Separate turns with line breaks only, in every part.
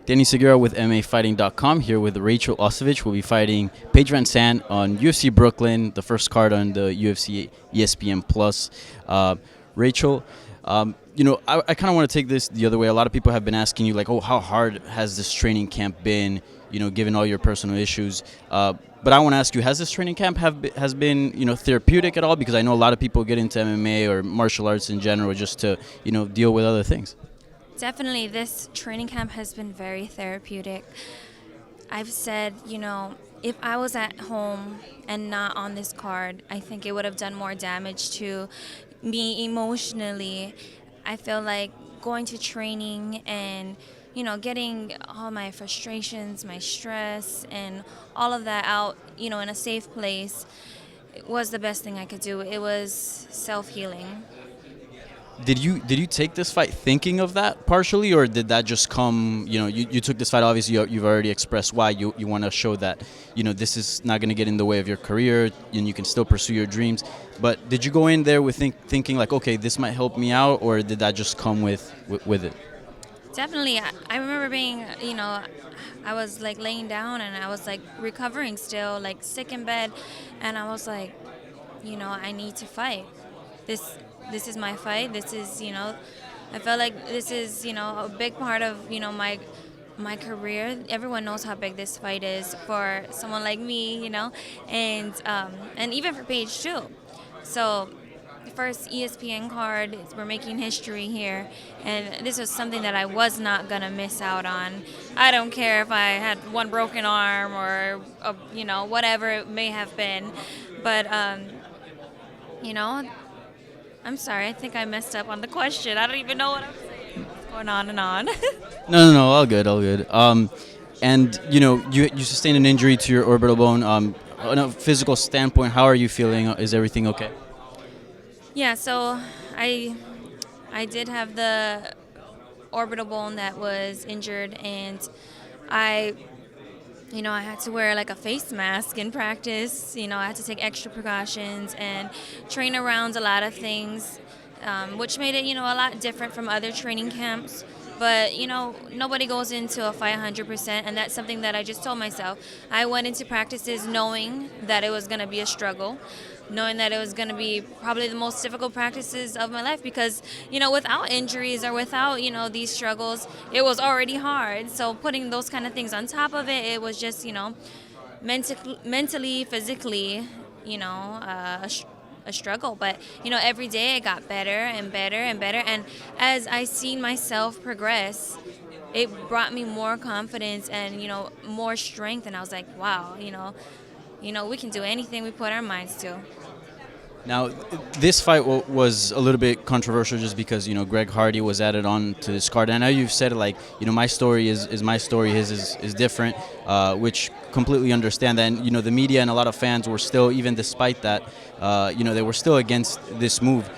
Danny Segura with MMAfighting.com here with Rachael Ostovich. We'll be fighting Paige VanZant on UFC Brooklyn, the first card on the UFC ESPN Plus. Rachael, I kind of want to take this the other way. A lot of people have been asking you, like, oh, how hard has this training camp been, given all your personal issues? But I want to ask you, has this training camp has been, therapeutic at all? Because I know a lot of people get into MMA or martial arts in general just to, deal with other things.
Definitely, this training camp has been very therapeutic. I've said, if I was at home and not on this card, I think it would have done more damage to me emotionally. I feel like going to training and, getting all my frustrations, my stress, and all of that out, in a safe place was the best thing I could do. It was self-healing.
Did you take this fight thinking of that partially, or did that just come, you took this fight, obviously you've already expressed why you want to show that, this is not going to get in the way of your career and you can still pursue your dreams. But did you go in there with thinking like, okay, this might help me out, or did that just come with it?
Definitely. I remember being, I was like laying down and I was like recovering still, like sick in bed. And I was like, I need to fight. This is my fight. This is, I felt like this is, a big part of, my career. Everyone knows how big this fight is for someone like me, and even for Paige too. So the first ESPN card, we're making history here, and this was something that I was not gonna miss out on. I don't care if I had one broken arm or, whatever it may have been, but I'm sorry, I think I messed up on the question. I don't even know what I'm saying. It's going on and on.
No, all good. And, you sustained an injury to your orbital bone. On a physical standpoint, how are you feeling? Is everything okay?
Yeah, so I did have the orbital bone that was injured, and I had to wear like a face mask in practice. I had to take extra precautions and train around a lot of things, which made it, a lot different from other training camps. But, nobody goes into a fight 100%, and that's something that I just told myself. I went into practices knowing that it was going to be a struggle, knowing that it was going to be probably the most difficult practices of my life because, without injuries or without, these struggles, it was already hard. So putting those kind of things on top of it, it was just, mentally, physically, a struggle. But, every day it got better and better and better. And as I seen myself progress, it brought me more confidence and, more strength. And I was like, wow, we can do anything we put our minds to. Now,
this fight was a little bit controversial just because, Greg Hardy was added on to this card. And I know you've said, like, my story is my story, his is different, which completely understand that. And, the media and a lot of fans were still, even despite that, they were still against this move.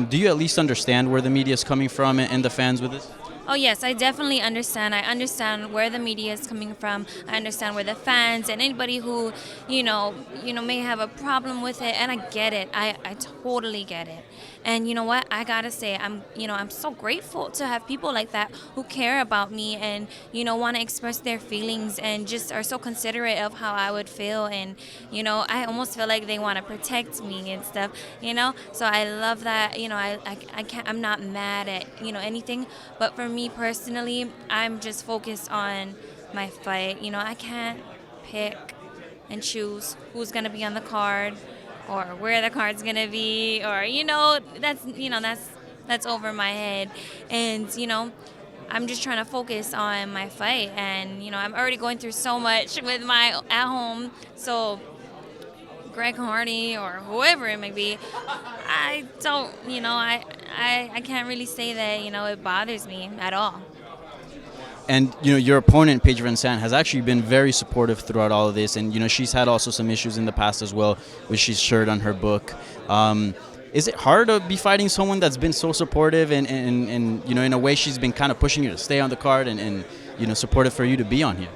Do you at least understand where the media is coming from and the fans with this?
Oh, yes, I definitely understand. I understand where the media is coming from. I understand where the fans and anybody who, may have a problem with it. And I get it. I totally get it. And you know what? I got to say, I'm so grateful to have people like that who care about me and, want to express their feelings and just are so considerate of how I would feel. And, I almost feel like they want to protect me and stuff, So I love that, I'm not mad at, anything. But for me personally, I'm just focused on my fight. I can't pick and choose who's going to be on the card or where the card's going to be or, that's over my head. And, I'm just trying to focus on my fight. And, I'm already going through so much with my at home. So Greg Hardy or whoever it may be, I don't, I can't really say that, it bothers me at all.
And, your opponent, Paige VanZant, has actually been very supportive throughout all of this. And, she's had also some issues in the past as well, which she's shared on her book. Is it hard to be fighting someone that's been so supportive and in a way she's been kind of pushing you to stay on the card and supportive for you to be on here?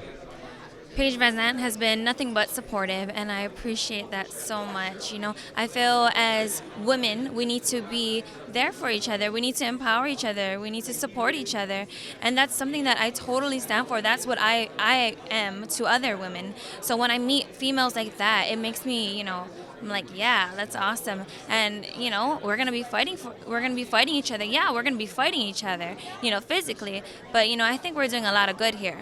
Paige VanZant has been nothing but supportive, and I appreciate that so much. I feel as women, we need to be there for each other. We need to empower each other. We need to support each other, and that's something that I totally stand for. That's what I am to other women. So when I meet females like that, it makes me, I'm like, yeah, that's awesome. And we're gonna be fighting each other. Yeah, we're gonna be fighting each other, physically. But I think we're doing a lot of good here.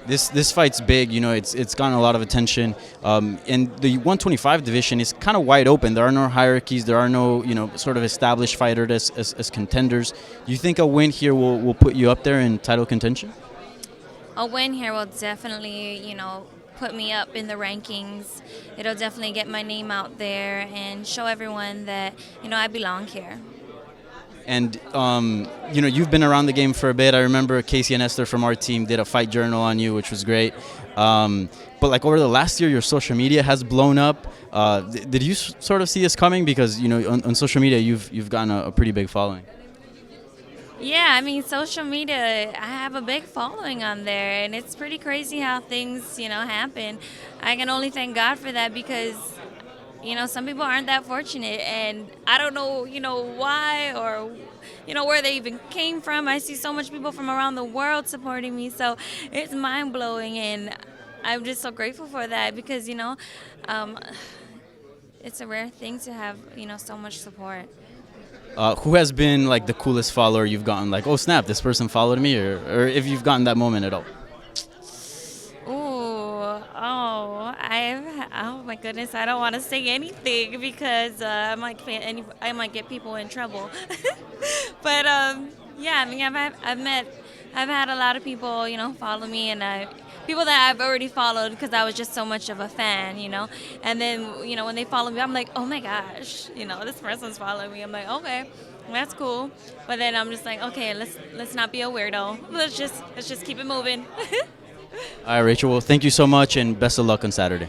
This fight's big. It's gotten a lot of attention. And the 125 division is kind of wide open. There are no hierarchies. There are no sort of established fighters as contenders. Do you think a win here will put you up there in title contention?
A win here will definitely, put me up in the rankings. It'll definitely get my name out there and show everyone that, I belong here.
And you've been around the game for a bit. I remember Casey and Esther from our team did a fight journal on you, which was great. But like over the last year, your social media has blown up. Did you sort of see this coming? Because on social media, you've gotten a pretty big following.
Yeah, I mean, social media, I have a big following on there, and it's pretty crazy how things, happen. I can only thank God for that because, some people aren't that fortunate, and I don't know, why or, where they even came from. I see so much people from around the world supporting me, so it's mind-blowing, and I'm just so grateful for that because, it's a rare thing to have, so much support.
Who has been like the coolest follower you've gotten? Like, oh snap, this person followed me, or if you've gotten that moment at all.
Oh my goodness, I don't want to say anything because I might get people in trouble. But yeah, I mean, I've had a lot of people, follow me, and people that I've already followed because I was just so much of a fan, And then, when they follow me, I'm like, oh my gosh, this person's following me. I'm like, okay, that's cool. But then I'm just like, okay, let's not be a weirdo. Let's just keep it moving.
All right, Rachel. Well, thank you so much, and best of luck on Saturday.